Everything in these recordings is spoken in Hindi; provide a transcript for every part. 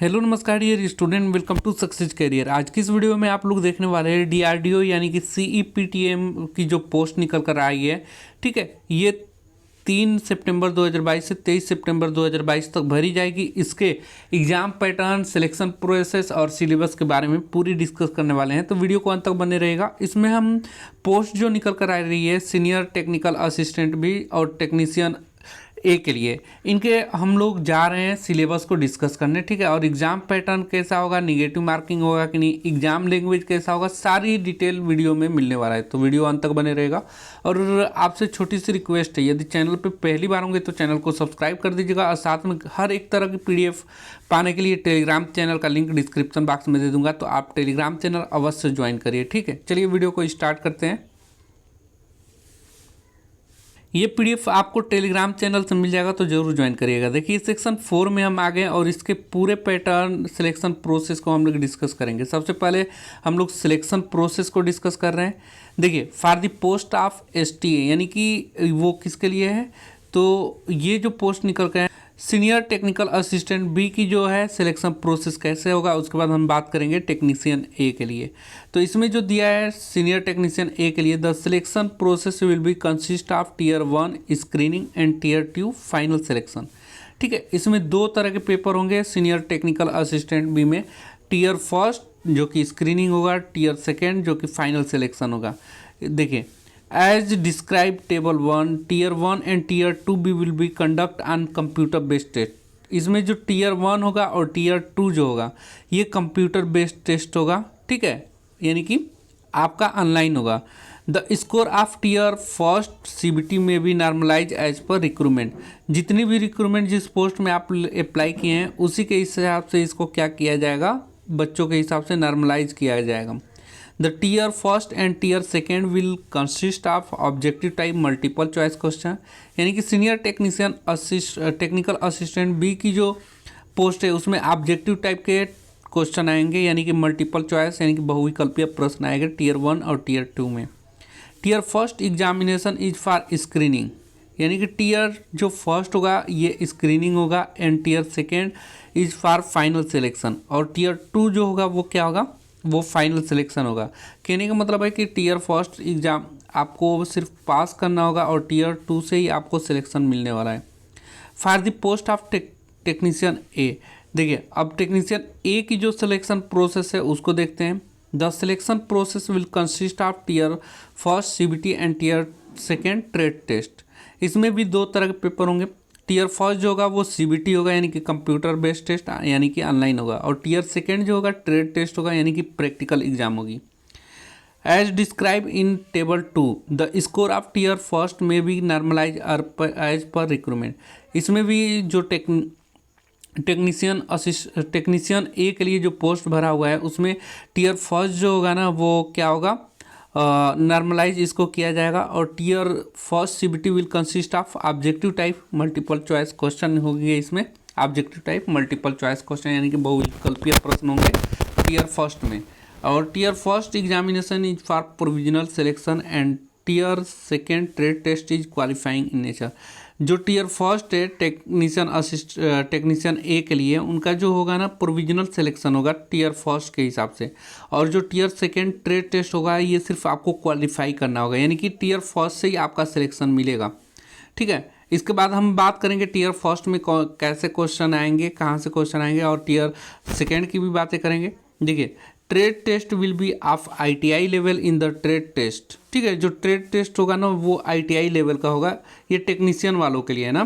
हेलो नमस्कार dear student, welcome to success career. आज की इस वीडियो में आप लोग देखने वाले हैं डीआरडीओ यानी कि सीईपीटीएम की जो पोस्ट निकल कर आई है। ठीक है, ये 3 सितंबर 2022 से 23 सितंबर 2022 तक भरी जाएगी। इसके एग्जाम पैटर्न, सिलेक्शन प्रोसेस और सिलेबस के बारे में पूरी डिस्कस करने वाले हैं, तो वीडियो को अंत तक बने रहेगा। इसमें हम पोस्ट जो निकल कर आ रही है सीनियर टेक्निकल असिस्टेंट भी और टेक्नीशियन ए के लिए, इनके हम लोग जा रहे हैं सिलेबस को डिस्कस करने। ठीक है, और एग्जाम पैटर्न कैसा होगा, निगेटिव मार्किंग होगा कि नहीं, एग्जाम लैंग्वेज कैसा होगा, सारी डिटेल वीडियो में मिलने वाला है, तो वीडियो अंत तक बने रहेगा। और आपसे छोटी सी रिक्वेस्ट है, यदि चैनल पे पहली बार होंगे तो चैनल को सब्सक्राइब कर दीजिएगा और साथ में हर एक तरह की पीडीएफ पाने के लिए टेलीग्राम चैनल का लिंक डिस्क्रिप्शन बॉक्स में दे दूंगा, तो आप टेलीग्राम चैनल अवश्य ज्वाइन करिए। ठीक है, चलिए वीडियो को स्टार्ट करते हैं। ये पीडीएफ आपको टेलीग्राम चैनल से मिल जाएगा, तो जरूर ज्वाइन करिएगा। देखिए सेक्शन 4 में हम आ गए और इसके पूरे पैटर्न, सिलेक्शन प्रोसेस को हम लोग डिस्कस करेंगे। सबसे पहले हम लोग सिलेक्शन प्रोसेस को डिस्कस कर रहे हैं। देखिए, for the post of STA यानी कि वो किसके लिए है, तो ये जो पोस्ट निकल के सीनियर टेक्निकल असिस्टेंट बी की जो है सिलेक्शन प्रोसेस कैसे होगा, उसके बाद हम बात करेंगे टेक्नीशियन ए के लिए। तो इसमें जो दिया है सीनियर टेक्नीशियन ए के लिए, the selection process will be consist of tier 1 screening and tier 2 final selection. ठीक है, इसमें 2 तरह के पेपर होंगे सीनियर टेक्निकल असिस्टेंट बी में। टीयर फर्स्ट जो कि स्क्रीनिंग होगा, टीयर सेकेंड जो कि फाइनल सिलेक्शन होगा। देखिए, as describe table 1, tier 1 and tier 2 B will be conduct on computer based test. इसमें जो टीयर 1 होगा और टीयर 2 जो होगा ये कंप्यूटर बेस्ड टेस्ट होगा। ठीक है, यानी कि आपका ऑनलाइन होगा। The score of tier first CBT में भी नॉर्मलाइज एज पर रिक्रूटमेंट। जितनी भी रिक्रूटमेंट जिस पोस्ट में आप अप्लाई किए हैं उसी के हिसाब से इसको क्या किया जाएगा, बच्चों के हिसाब से नॉर्मलाइज किया जाएगा। The tier first and tier second will consist of objective type multiple choice question, यानी कि senior technician technical assistant B की जो पोस्ट है उसमें ऑब्जेक्टिव टाइप के क्वेश्चन आएंगे, यानी कि मल्टीपल चॉइस यानी कि बहुविकल्पीय प्रश्न आएंगे टीयर 1 और टीयर 2 में। Tier first examination is for screening, यानी कि टीयर जो फर्स्ट होगा ये स्क्रीनिंग होगा and tier second is for final selection, और टीयर 2 जो होगा वो क्या होगा, वो फाइनल सिलेक्शन होगा। कहने का मतलब है कि टीयर फर्स्ट एग्ज़ाम आपको सिर्फ पास करना होगा और टीयर 2 से ही आपको सिलेक्शन मिलने वाला है। For the post of technician A, देखिए अब टेक्नीशियन ए की जो सिलेक्शन प्रोसेस है उसको देखते हैं। The selection process will consist of tier first CBT and tier second trade test. इसमें भी 2 तरह के पेपर होंगे। टीयर फर्स्ट जो होगा वो सीबीटी होगा, यानी कि कंप्यूटर बेस्ड टेस्ट यानी कि ऑनलाइन होगा, और टीयर सेकेंड जो होगा ट्रेड टेस्ट होगा, यानी कि प्रैक्टिकल एग्जाम होगी। As describe in table 2, the score of tier first में भी नॉर्मलाइज एज पर रिक्रूटमेंट। इसमें भी जो टेक्नीशियन ए के लिए जो पोस्ट भरा हुआ है उसमें टीयर फर्स्ट जो होगा ना वो क्या होगा, नॉर्मलाइज इसको किया जाएगा, और tier first CBT will consist of objective type multiple choice question होंगे। इसमें objective type multiple choice question यानी कि बहुविकल्पीय प्रश्न होंगे टीयर फर्स्ट में। और tier first examination is for provisional selection and tier second trade test is qualifying in nature. जो टीयर फर्स्ट है टेक्नीशियन ए के लिए, उनका जो होगा ना प्रोविजनल सिलेक्शन होगा टीयर फर्स्ट के हिसाब से, और जो टीयर सेकेंड ट्रेड टेस्ट होगा ये सिर्फ आपको क्वालिफाई करना होगा, यानी कि टीयर फर्स्ट से ही आपका सिलेक्शन मिलेगा। ठीक है, इसके बाद हम बात करेंगे टीयर फर्स्ट में कैसे क्वेश्चन आएंगे, कहाँ से क्वेश्चन आएंगे, और टीयर सेकेंड की भी बातें करेंगे। देखिए, trade test will be of ITI level in the trade test. ठीक है, जो ट्रेड टेस्ट होगा ना वो आईटीआई लेवल का होगा, ये टेक्नीशियन वालों के लिए है ना।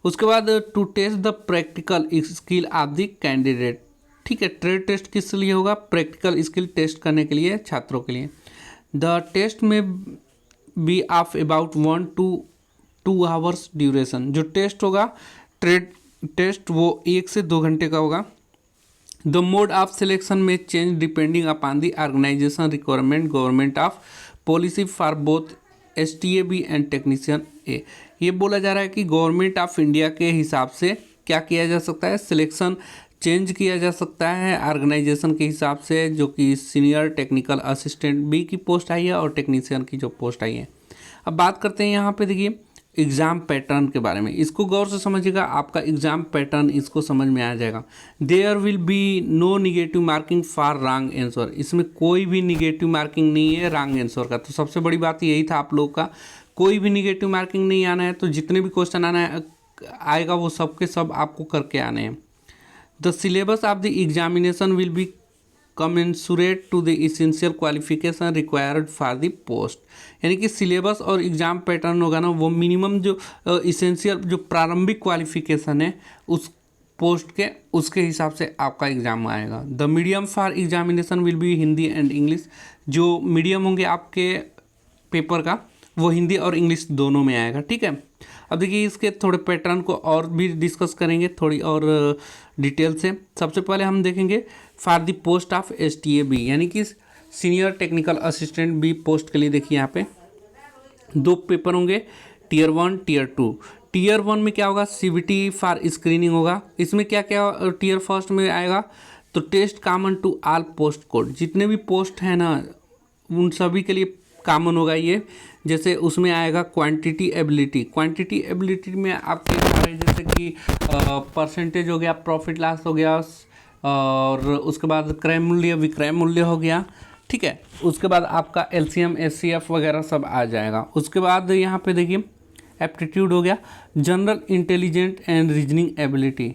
उसके बाद to test the practical skill of the candidate. ठीक है, ट्रेड टेस्ट किस लिए होगा, प्रैक्टिकल स्किल टेस्ट करने के लिए छात्रों के लिए। The test may be of about 1 to 2 hours duration. जो टेस्ट होगा ट्रेड टेस्ट वो 1 से 2 घंटे का होगा। The mode of selection may change depending upon the organisation requirement government of policy for both STA and technician A. ये बोला जा रहा है कि गवर्नमेंट ऑफ इंडिया के हिसाब से क्या किया जा सकता है, सिलेक्शन चेंज किया जा सकता है ऑर्गेनाइजेशन के हिसाब से, जो कि सीनियर टेक्निकल असिस्टेंट बी की पोस्ट आई है और टेक्नीशियन की जो पोस्ट आई है। अब बात करते हैं यहाँ पे, देखिए एग्ज़ाम पैटर्न के बारे में, इसको गौर से समझिएगा, आपका एग्ज़ाम पैटर्न इसको समझ में आ जाएगा। There will be no negative marking for wrong answer, इसमें कोई भी निगेटिव मार्किंग नहीं है रॉन्ग आंसर का। तो सबसे बड़ी बात यही था आप लोग का, कोई भी निगेटिव मार्किंग नहीं आना है। तो जितने भी क्वेश्चन आना है आएगा वो सब के सब आपको करके आने हैं। The syllabus of the examination will be commensurate to the essential qualification required for the post, यानी कि सिलेबस और एग्ज़ाम पैटर्न होगा ना वो मिनिमम जो इसेंशियल जो प्रारंभिक क्वालिफिकेशन है उस पोस्ट के उसके हिसाब से आपका एग्ज़ाम आएगा। The medium for examination will B Hindi and English, जो मीडियम होंगे आपके पेपर का वो हिंदी और इंग्लिश दोनों में आएगा, ठीक है। अब देखिए इसके थोड़े पैटर्न को और भी डिस्कस करेंगे थोड़ी और डिटेल से। सबसे पहले हम देखेंगे for the post of STA-B, यानी कि senior technical assistant B post के लिए देखिए यहाँ पे 2 पेपर होंगे, टीयर 1 टीयर 2। टीयर 1 में क्या होगा, CBT फॉर स्क्रीनिंग होगा। इसमें क्या क्या टीयर फर्स्ट में आएगा, तो test common to all post code, जितने भी पोस्ट हैं ना उन सभी के लिए कॉमन होगा ये। जैसे उसमें आएगा क्वांटिटी एबिलिटी, क्वांटिटी एबिलिटी में आपके सारे जैसे कि परसेंटेज हो गया, प्रॉफिट लॉस हो गया, और उसके बाद क्रय मूल्य विक्रय मूल्य हो गया, ठीक है। उसके बाद आपका LCM SCF वगैरह सब आ जाएगा। उसके बाद यहाँ पे देखिए एप्टीट्यूड हो गया, general intelligent and reasoning ability,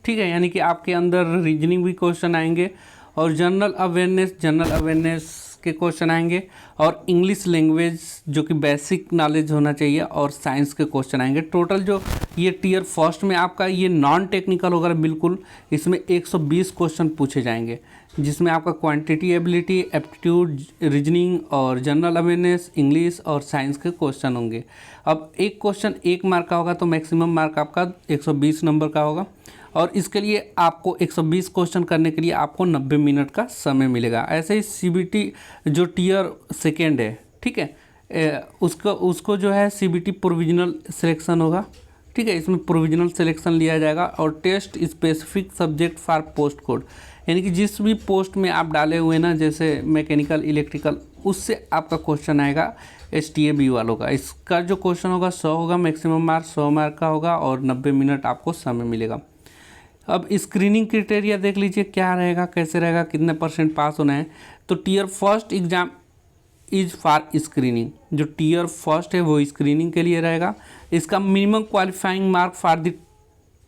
ठीक है, यानी कि आपके अंदर रीजनिंग भी क्वेश्चन आएंगे, और जनरल अवेयरनेस के क्वेश्चन आएंगे, और इंग्लिश लैंग्वेज जो कि बेसिक नॉलेज होना चाहिए, और साइंस के क्वेश्चन आएंगे। टोटल जो ये टीयर फर्स्ट में आपका ये नॉन टेक्निकल होगा बिल्कुल, इसमें 120 क्वेश्चन पूछे जाएंगे, जिसमें आपका क्वांटिटी एबिलिटी, एप्टीट्यूड, रीजनिंग और जनरल अवेयरनेस, इंग्लिश और साइंस के क्वेश्चन होंगे। अब एक क्वेश्चन 1 मार्क का होगा तो मैक्सिमम मार्क आपका 120 नंबर का होगा, और इसके लिए आपको 120 क्वेश्चन करने के लिए आपको 90 मिनट का समय मिलेगा। ऐसे ही CBT जो टीयर सेकेंड है, ठीक है, उसको जो है CBT प्रोविजनल सिलेक्शन होगा, ठीक है, इसमें प्रोविजनल सिलेक्शन लिया जाएगा। और test specific subject for post code, यानी कि जिस भी पोस्ट में आप डाले हुए ना, जैसे मैकेनिकल, इलेक्ट्रिकल, उससे आपका क्वेश्चन आएगा STA-B वालों का। इसका जो क्वेश्चन होगा 100 होगा, मैक्सिमम मार्क 100 मार्क का होगा, और 90 मिनट आपको समय मिलेगा। अब स्क्रीनिंग क्राइटेरिया देख लीजिए क्या रहेगा, कैसे रहेगा, कितने % पास होना है। तो tier first exam is for screening, जो टीयर फर्स्ट है वो स्क्रीनिंग के लिए रहेगा। इसका minimum qualifying mark for the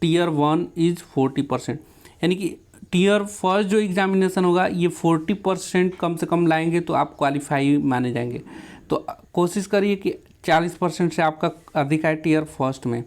tier 1 is 40%, यानी कि टीयर फर्स्ट जो एग्जामिनेशन होगा ये 40% कम से कम लाएंगे तो आप क्वालिफाई माने जाएंगे। तो कोशिश करिए कि 40% से आपका अधिक आए टीयर फर्स्ट में।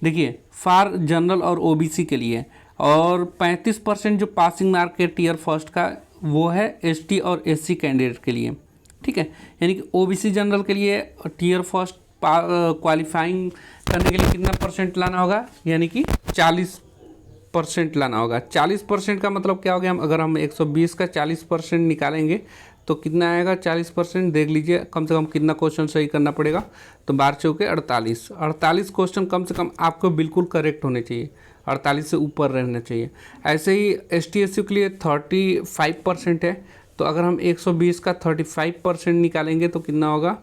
देखिए फॉर जनरल और OBC के लिए, और 35% जो पासिंग मार्क है टीयर फर्स्ट का वो है ST और SC कैंडिडेट के लिए, ठीक है। यानी कि OBC जनरल के लिए टीयर फर्स्ट क्वालिफाइंग करने के लिए कितना % लाना होगा, यानी कि 40% लाना होगा। 40% का मतलब क्या हो गया, अगर हम 120 का 40% निकालेंगे तो कितना आएगा, 40% देख लीजिए कम से कम कितना क्वेश्चन सही करना पड़ेगा। तो 12 चौके 48 क्वेश्चन कम से कम आपको बिल्कुल करेक्ट होने चाहिए, 48 से ऊपर रहना चाहिए। ऐसे ही ST-SC के लिए 35% है, तो अगर हम 120 का 35% निकालेंगे तो कितना होगा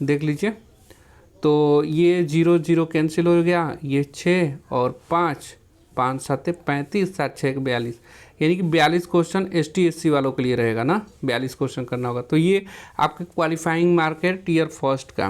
देख लीजिए। तो ये 0 0 कैंसिल हो गया, ये 6 और 5 5 7 35 7 6 42, यानी कि 42 क्वेश्चन ST-SC वालों के लिए रहेगा ना, 42 क्वेश्चन करना होगा। तो ये आपके क्वालिफाइंग मार्क है टीयर फर्स्ट का।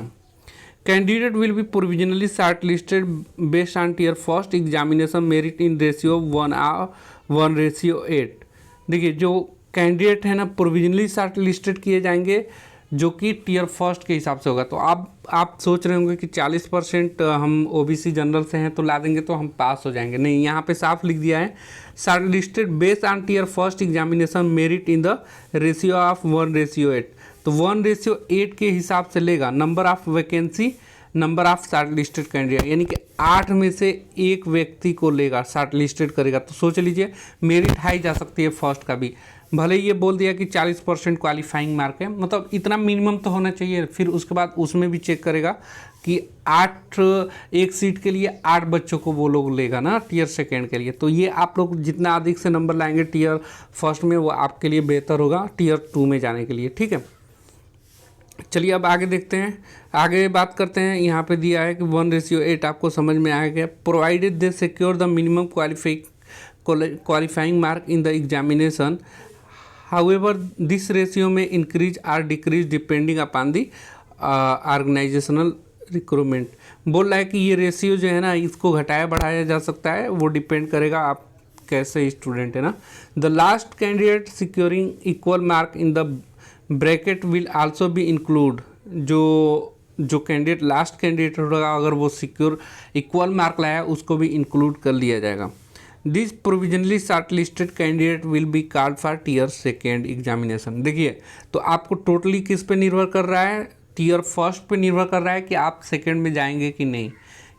Candidate will be provisionally shortlisted based on tier first examination merit in ratio 1:8। देखिए जो कैंडिडेट है ना प्रोविजनली शॉर्ट लिस्टेड किए जाएंगे जो कि टीयर फर्स्ट के हिसाब से होगा। तो आप सोच रहे होंगे कि 40% हम OBC जनरल से हैं तो ला देंगे तो हम पास हो जाएंगे। नहीं, यहाँ पे साफ लिख दिया है shortlisted based on tier first examination merit in the ratio of 1:8। तो 1:8 के हिसाब से लेगा number of vacancy, number of shortlisted candidate, यानी कि 8 में से एक व्यक्ति को लेगा, शॉर्ट लिस्टेड करेगा। तो सोच लीजिए मेरिट हाई जा सकती है फर्स्ट का भी, भले ही ये बोल दिया कि 40% क्वालिफाइंग मार्क है, मतलब इतना मिनिमम तो होना चाहिए। फिर उसके बाद उसमें भी चेक करेगा कि 8 एक सीट के लिए 8 बच्चों को वो लोग लेगा ना टीयर सेकेंड के लिए। तो ये आप लोग जितना अधिक से नंबर लाएंगे टीयर फर्स्ट में वो आपके लिए बेहतर होगा टीयर 2 में जाने के लिए, ठीक है। चलिए अब आगे देखते हैं, आगे बात करते हैं। यहाँ पे दिया है कि 1:8 आपको समझ में आ गया। Provided they secure the minimum qualifying mark in the examination, however this ratio may increase or decrease depending upon the organisational recruitment. बोल रहा है कि ये रेशियो जो है ना, इसको घटाया बढ़ाया जा सकता है, वो डिपेंड करेगा आप कैसे स्टूडेंट है ना। The last candidate securing equal mark in the bracket will also be include, जो कैंडिडेट लास्ट कैंडिडेट होगा अगर वो सिक्योर इक्वल मार्क लाया उसको भी इंक्लूड कर लिया जाएगा। This provisionally shortlisted candidate will be called for tier second examination. देखिए तो आपको टोटली किस पे निर्भर कर रहा है, टीयर फर्स्ट पे निर्भर कर रहा है कि आप सेकेंड में जाएंगे कि नहीं।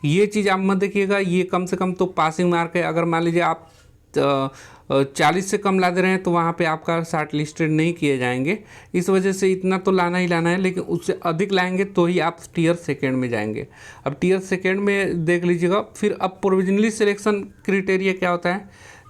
ये चीज़ आप मत देखिएगा, ये कम से कम तो पासिंग मार्क है। अगर मान लीजिए आप 40 से कम ला दे रहे हैं तो वहाँ पे आपका शॉर्ट लिस्टेड नहीं किए जाएंगे। इस वजह से इतना तो लाना ही लाना है, लेकिन उससे अधिक लाएंगे तो ही आप टीयर सेकेंड में जाएंगे। अब टीयर सेकेंड में देख लीजिएगा। फिर अब प्रोविजनली सिलेक्शन क्राइटेरिया क्या होता है,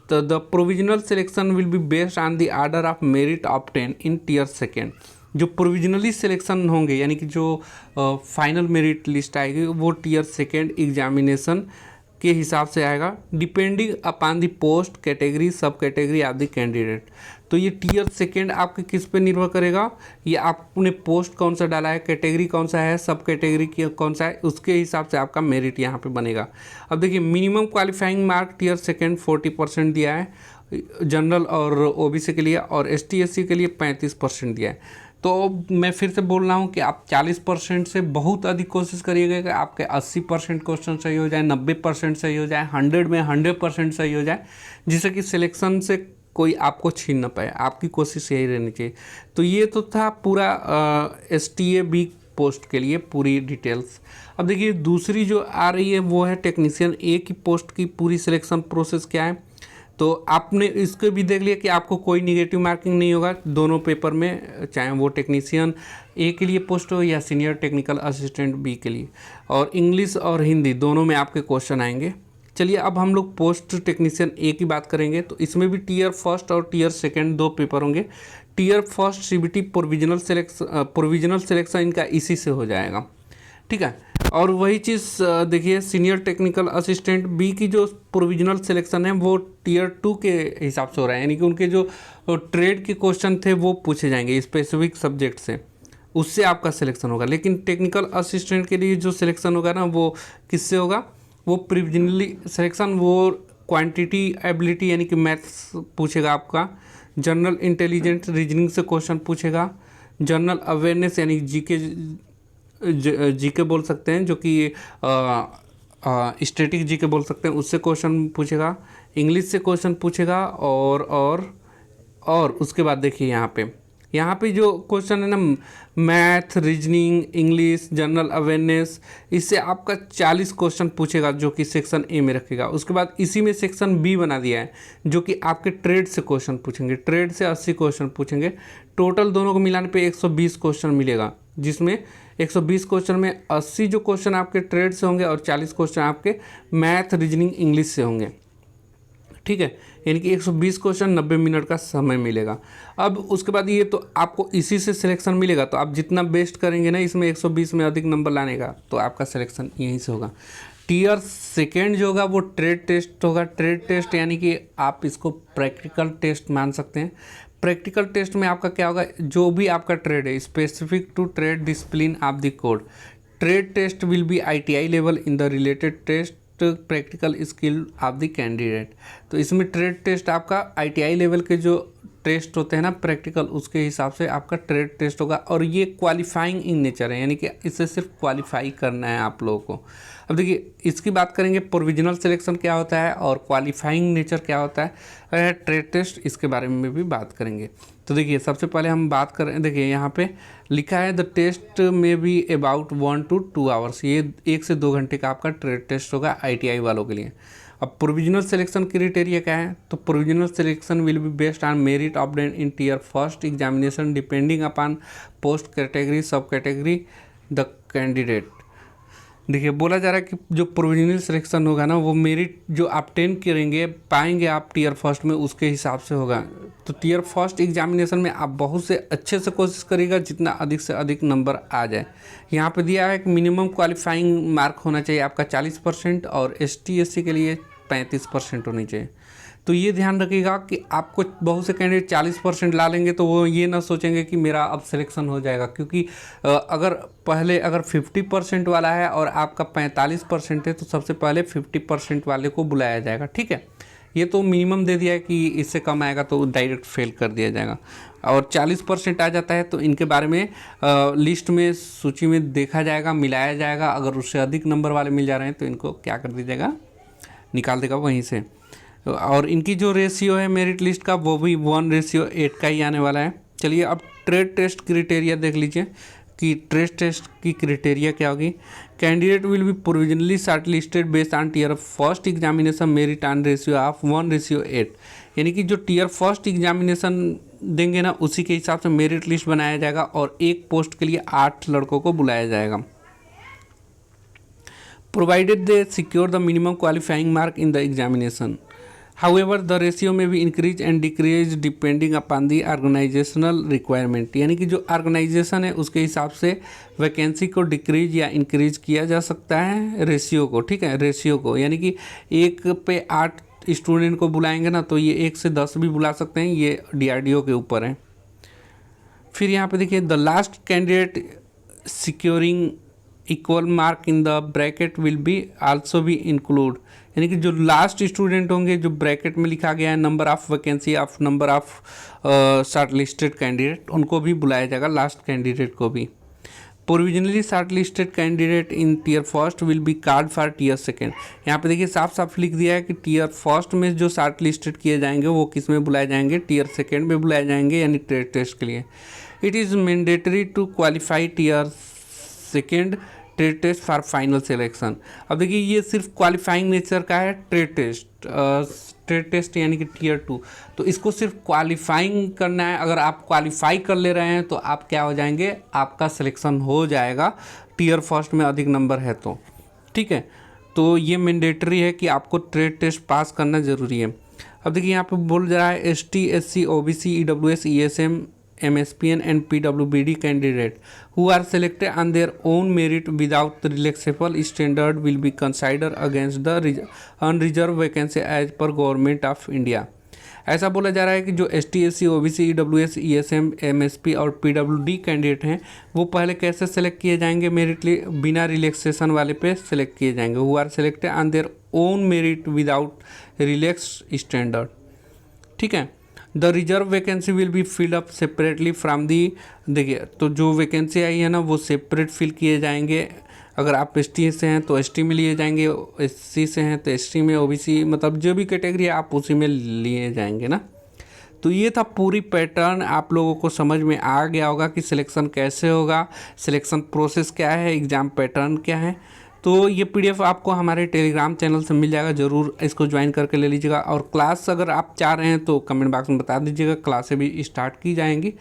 तो the provisional selection will be based on the order of merit obtain in tier second. जो प्रोविजनली सिलेक्शन होंगे यानी कि जो फाइनल मेरिट लिस्ट आएगी वो टीयर सेकेंड एग्जामिनेशन के हिसाब से आएगा, depending upon the post category sub category of the candidate. तो ये टीयर सेकेंड आपके किस पे निर्भर करेगा, ये आपने पोस्ट कौन सा डाला है, कैटेगरी कौन सा है, सब कैटेगरी कौन सा है, उसके हिसाब से आपका मेरिट यहाँ पे बनेगा। अब देखिए minimum qualifying mark tier second 40% दिया है जनरल और ओबीसी के लिए, और एसटी एससी के लिए 35% दिया है। तो मैं फिर से बोल रहा हूँ कि आप 40% से बहुत अधिक कोशिश करिएगा कि आपके 80% क्वेश्चन सही हो जाए, 90% सही हो जाए, 100 में 100% सही हो जाए, जिससे कि सिलेक्शन से कोई आपको छीन ना पाए। आपकी कोशिश यही रहनी चाहिए। तो ये तो था पूरा STA B पोस्ट के लिए पूरी डिटेल्स। अब देखिए दूसरी जो आ रही है वो है टेक्नीशियन A की पोस्ट की पूरी सिलेक्शन प्रोसेस क्या है। तो आपने इसको भी देख लिया कि आपको कोई निगेटिव मार्किंग नहीं होगा दोनों पेपर में, चाहे वो टेक्नीशियन ए के लिए पोस्ट हो या सीनियर टेक्निकल असिस्टेंट बी के लिए। और इंग्लिश और हिंदी दोनों में आपके क्वेश्चन आएंगे। चलिए अब हम लोग पोस्ट टेक्नीशियन ए की बात करेंगे। तो इसमें भी टीयर फर्स्ट और टीयर सेकेंड 2 पेपर होंगे। Tier first CBT provisional selection इनका इसी से हो जाएगा, ठीक है। और वही चीज़ देखिए सीनियर टेक्निकल असिस्टेंट बी की जो प्रोविजनल सिलेक्शन है वो टीयर 2 के हिसाब से हो रहा है, यानी कि उनके जो ट्रेड के क्वेश्चन थे वो पूछे जाएंगे स्पेसिफिक सब्जेक्ट से, उससे आपका सिलेक्शन होगा। लेकिन टेक्निकल असिस्टेंट के लिए जो सिलेक्शन होगा ना वो किससे होगा, वो प्रोविजनली सिलेक्शन, वो क्वांटिटी एबिलिटी यानी कि मैथ्स पूछेगा आपका, जनरल इंटेलिजेंस रीजनिंग से क्वेश्चन पूछेगा, जनरल अवेयरनेस यानी जीके बोल सकते हैं, जो कि स्टैटिक जीके बोल सकते हैं, उससे क्वेश्चन पूछेगा, इंग्लिश से क्वेश्चन पूछेगा। और उसके बाद देखिए यहाँ पे जो क्वेश्चन है ना math, reasoning, English, general awareness, इससे आपका 40 क्वेश्चन पूछेगा जो कि सेक्शन ए में रखेगा। उसके बाद इसी में सेक्शन बी बना दिया है जो कि आपके ट्रेड से क्वेश्चन पूछेंगे, ट्रेड से 80 क्वेश्चन पूछेंगे। टोटल दोनों को मिलाने पे 120 क्वेश्चन मिलेगा, जिसमें 120 क्वेश्चन में 80 जो क्वेश्चन आपके ट्रेड से होंगे और 40 क्वेश्चन आपके मैथ, रीजनिंग, इंग्लिश से होंगे, ठीक है। यानी कि 120 क्वेश्चन 90 मिनट का समय मिलेगा। अब उसके बाद ये तो आपको इसी से सिलेक्शन मिलेगा, तो आप जितना बेस्ट करेंगे ना इसमें 120 में अधिक नंबर लाने का, तो आपका सिलेक्शन यहीं से होगा। टीयर सेकेंड जो होगा वो ट्रेड टेस्ट होगा। ट्रेड टेस्ट यानी कि आप इसको प्रैक्टिकल टेस्ट मान सकते हैं। प्रैक्टिकल टेस्ट में आपका क्या होगा, जो भी आपका ट्रेड है specific to trade discipline of the code, trade test will be ITI level in the related test practical skill of the candidate. तो इसमें ट्रेड टेस्ट आपका ITI लेवल के जो टेस्ट होते हैं ना प्रैक्टिकल, उसके हिसाब से आपका ट्रेड टेस्ट होगा। और ये क्वालिफाइंग इन नेचर है, यानी कि इसे सिर्फ क्वालिफाई करना है आप लोगों को। अब देखिए इसकी बात करेंगे प्रोविजनल सिलेक्शन क्या होता है और क्वालिफाइंग नेचर क्या होता है, ट्रेड टेस्ट, इसके बारे में भी बात करेंगे। तो देखिए सबसे पहले हम बात करें, देखिए यहाँ पे लिखा है the test may be about 1 to 2 hours, ये 1 से 2 घंटे का आपका ट्रेड टेस्ट होगा ITI वालों के लिए। अब प्रोविजनल सिलेक्शन क्राइटेरिया क्या है, तो provisional selection will be based on merit obtained in tier first examination depending upon post category sub category the candidate. देखिए बोला जा रहा है कि जो प्रोविजनल सिलेक्शन होगा ना वो मेरिट जो आप 10 करेंगे पाएंगे आप टीयर फर्स्ट में उसके हिसाब से होगा। तो टीयर फर्स्ट एग्जामिनेशन में आप बहुत से अच्छे से कोशिश करिएगा जितना अधिक से अधिक नंबर आ जाए। यहाँ पे दिया है कि मिनिमम क्वालिफाइंग मार्क होना चाहिए आपका 40% और ST SC के लिए 35% होनी चाहिए। तो ये ध्यान रखिएगा कि आपको बहुत से कैंडिडेट 40% ला लेंगे तो वो ये ना सोचेंगे कि मेरा अब सिलेक्शन हो जाएगा, क्योंकि अगर 50% वाला है और आपका 45% है तो सबसे पहले 50% वाले को बुलाया जाएगा। ठीक है, ये तो मिनिमम दे दिया है कि इससे कम आएगा तो डायरेक्ट फेल कर दिया जाएगा। और 40% आ जाता है तो इनके बारे में लिस्ट में सूची में देखा जाएगा, मिलाया जाएगा। अगर उससे अधिक नंबर वाले मिल जा रहे हैं तो इनको क्या कर दिया जाएगा, निकाल देगा वहीं से। और इनकी जो रेशियो है मेरिट लिस्ट का वो भी 1:8 का ही आने वाला है। चलिए अब ट्रेड टेस्ट क्राइटेरिया देख लीजिए कि ट्रेड टेस्ट की क्राइटेरिया क्या होगी। Candidate will be provisionally shortlisted based on tier first examination merit on ratio of 1:8, यानी कि जो टीयर फर्स्ट एग्जामिनेशन देंगे ना उसी के हिसाब से मेरिट लिस्ट बनाया जाएगा और एक पोस्ट के लिए 8 लड़कों को बुलाया जाएगा। Provided they secure the minimum qualifying mark in the examination, However, the ratio may be increased and decreased depending upon the organizational requirement, यानी कि जो ऑर्गेनाइजेशन है उसके हिसाब से वैकेंसी को डिक्रीज या इंक्रीज किया जा सकता है रेशियो को। ठीक है, रेशियो को यानी कि 1 पे 8 स्टूडेंट को बुलाएंगे ना तो ये 1 से 10 भी बुला सकते हैं, ये DRDO के ऊपर है। फिर यहाँ पे देखिए the last candidate securing equal mark in the bracket will be also be include, यानी कि जो लास्ट स्टूडेंट होंगे जो ब्रैकेट में लिखा गया है number of vacancy of number of shortlisted candidate, उनको भी बुलाया जाएगा, लास्ट कैंडिडेट को भी। Provisionally shortlisted candidate in tier first will be called for tier second, यहाँ पे देखिए साफ साफ लिख दिया है कि टीयर फर्स्ट में जो शॉर्ट लिस्टेड किए जाएंगे वो किस में बुलाए जाएंगे, टीयर सेकेंड में बुलाए जाएंगे, यानी ट्रेड टेस्ट के लिए। It is mandatory to qualify tier second trade test for final selection. अब देखिए ये सिर्फ क्वालिफाइंग नेचर का है ट्रेड टेस्ट यानी कि टीयर 2, तो इसको सिर्फ क्वालिफाइंग करना है। अगर आप क्वालिफाई कर ले रहे हैं तो आप क्या हो जाएंगे, आपका सिलेक्शन हो जाएगा टीयर फर्स्ट में अधिक नंबर है तो। ठीक है, तो ये मैंडेटरी है कि आपको ट्रेड टेस्ट पास करना ज़रूरी है। अब देखिए यहाँ पे बोल रहा है ST SC OBC EWS ESM MSPN and PWBD candidate who are selected on their own merit without relaxable standard will be considered against the unreserved vacancy as per Government of India। ऐसा बोला जा रहा है कि जो ST SC OBC EWS ESM MSP और PWD कैंडिडेट हैं वो पहले कैसे सेलेक्ट किए जाएंगे, मेरिट बिना रिलैक्सेशन वाले पे सेलेक्ट किए जाएंगे। Who are selected on their own merit without relax standard. ठीक है, the reserve vacancy will be filled up separately from the, देखिए तो जो वैकेंसी आई है ना वो सेपरेट फिल किए जाएंगे। अगर आप ST से हैं तो ST में लिए जाएंगे, SC से हैं तो ST में, OBC मतलब जो भी कैटेगरी है आप उसी में लिए जाएंगे ना। तो ये था पूरी पैटर्न, आप लोगों को समझ में आ गया होगा कि सिलेक्शन कैसे होगा, सिलेक्शन प्रोसेस क्या है, एग्ज़ाम पैटर्न क्या है। तो ये PDF आपको हमारे टेलीग्राम चैनल से मिल जाएगा, ज़रूर इसको ज्वाइन करके ले लीजिएगा। और क्लास अगर आप चाह रहे हैं तो कमेंट बॉक्स में बता दीजिएगा, क्लासें भी स्टार्ट की जाएंगी।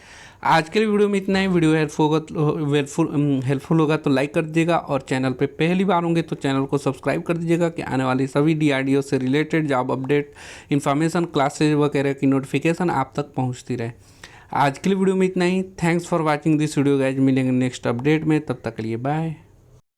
आज के लिए वीडियो में इतना ही। वीडियो हेल्पफुल होगा तो लाइक कर दीजिएगा और चैनल पे पहली बार होंगे तो चैनल को सब्सक्राइब कर दीजिएगा कि आने वाली सभी DRDO से related job update, information, classes वगैरह की नोटिफिकेशन आप तक पहुँचती रहे। आज के लिए वीडियो में इतना ही। Thanks for watching this video guys, मिलेंगे नेक्स्ट अपडेट में, तब तक के लिए बाय।